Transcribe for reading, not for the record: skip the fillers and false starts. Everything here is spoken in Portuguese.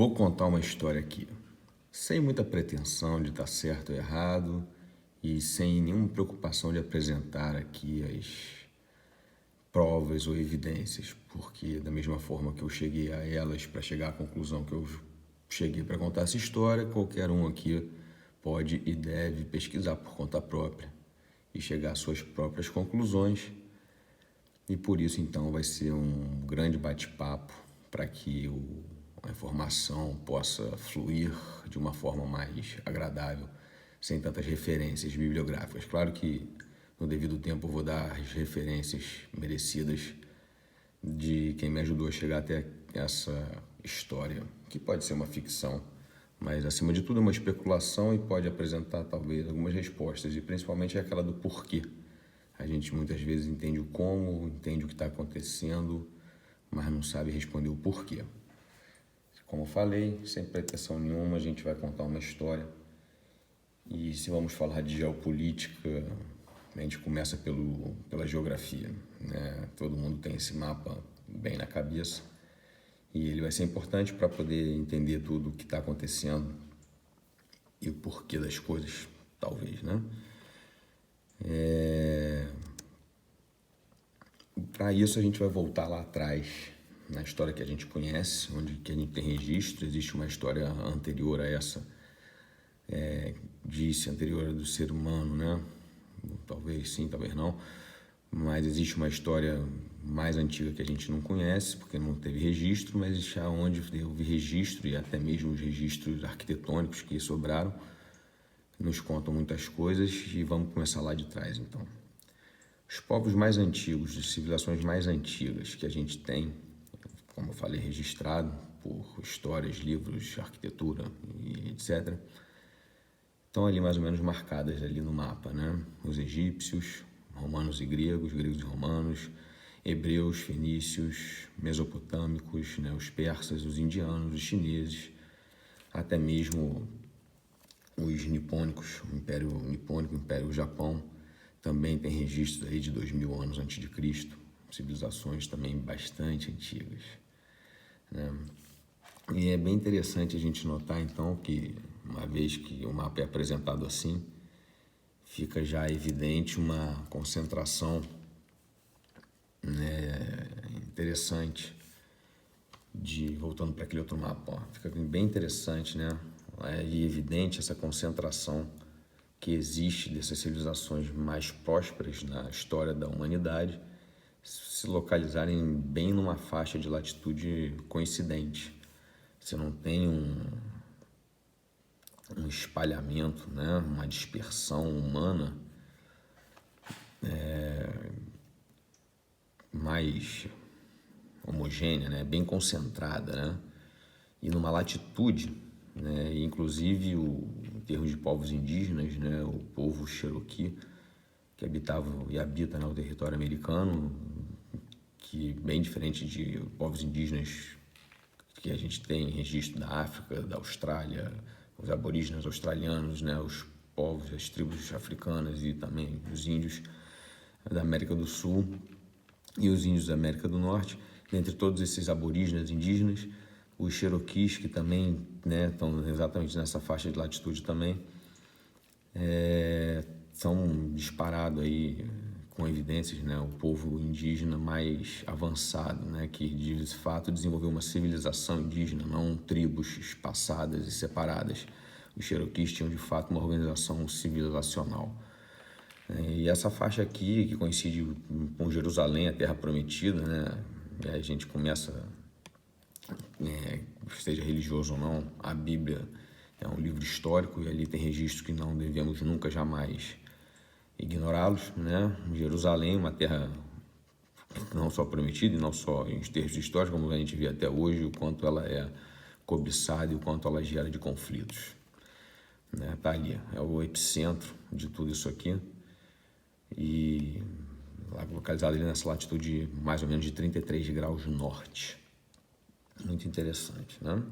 Vou contar uma história aqui, sem muita pretensão de estar certo ou errado e sem nenhuma preocupação de apresentar aqui as provas ou evidências, porque da mesma forma que eu cheguei a elas para chegar à conclusão que eu cheguei para contar essa história, qualquer um aqui pode e deve pesquisar por conta própria e chegar às suas próprias conclusões. E por isso, então, vai ser um grande bate-papo para que a informação possa fluir de uma forma mais agradável, sem tantas referências bibliográficas. Claro que, no devido tempo, eu vou dar as referências merecidas de quem me ajudou a chegar até essa história, que pode ser uma ficção, mas, acima de tudo, é uma especulação e pode apresentar, talvez, algumas respostas, e principalmente aquela do porquê. A gente muitas vezes entende o como, entende o que está acontecendo, mas não sabe responder o porquê. Como eu falei, sem pretensão nenhuma, a gente vai contar uma história. E se vamos falar de geopolítica, a gente começa pela geografia, né? Todo mundo tem esse mapa bem na cabeça e ele vai ser importante para poder entender tudo o que está acontecendo e o porquê das coisas, talvez, né? Para isso a gente vai voltar lá atrás, na história que a gente conhece, onde que a gente tem registro. Existe uma história anterior a essa, anterior do ser humano, né? Talvez sim, talvez não, mas existe uma história mais antiga que a gente não conhece, porque não teve registro, mas já onde houve registro, e até mesmo os registros arquitetônicos que sobraram, nos contam muitas coisas, e vamos começar lá de trás, então. Os povos mais antigos, as civilizações mais antigas que a gente tem, como eu falei, registrado por histórias, livros, arquitetura e etc., estão ali mais ou menos marcadas ali no mapa, né? Os egípcios, romanos e gregos, gregos e romanos, hebreus, fenícios, mesopotâmicos, né? Os persas, os indianos, os chineses, até mesmo os nipônicos, o Império Nipônico, o Império Japão, também tem registros aí de 2000 anos antes de Cristo, civilizações também bastante antigas, né? E é bem interessante a gente notar, então, que uma vez que o mapa é apresentado assim, fica já evidente uma concentração, né, interessante, voltando para aquele outro mapa, ó, fica bem interessante, né? É evidente essa concentração que existe dessas civilizações mais prósperas na história da humanidade se localizarem bem numa faixa de latitude coincidente. Você não tem um espalhamento, né? Uma dispersão humana mais homogênea, né? Bem concentrada, né? E numa latitude, né? Inclusive, em termos de povos indígenas, né? O povo Cherokee, que habitava e habita, né, o território americano, que bem diferente de povos indígenas que a gente tem registro da África, da Austrália, os aborígenes australianos, né, os povos, as tribos africanas e também os índios da América do Sul e os índios da América do Norte. Dentre todos esses aborígenes indígenas, os Cherokees, que também, né, estão exatamente nessa faixa de latitude também, são disparados aí com evidências, né, o povo indígena mais avançado, né, que de fato desenvolveu uma civilização indígena, não tribos espaçadas e separadas. Os Cherokees tinham de fato uma organização civilizacional. E essa faixa aqui, que coincide com Jerusalém, a Terra Prometida, né, e aí a gente começa, seja religioso ou não, a Bíblia é um livro histórico e ali tem registros que não devemos nunca, jamais ignorá-los, né? Jerusalém, uma terra não só prometida e não só em termos históricos, como a gente vê até hoje, o quanto ela é cobiçada e o quanto ela gera de conflitos, né? Tá ali, é o epicentro de tudo isso aqui e localizado ali nessa latitude mais ou menos de 33 graus norte. Muito interessante, né?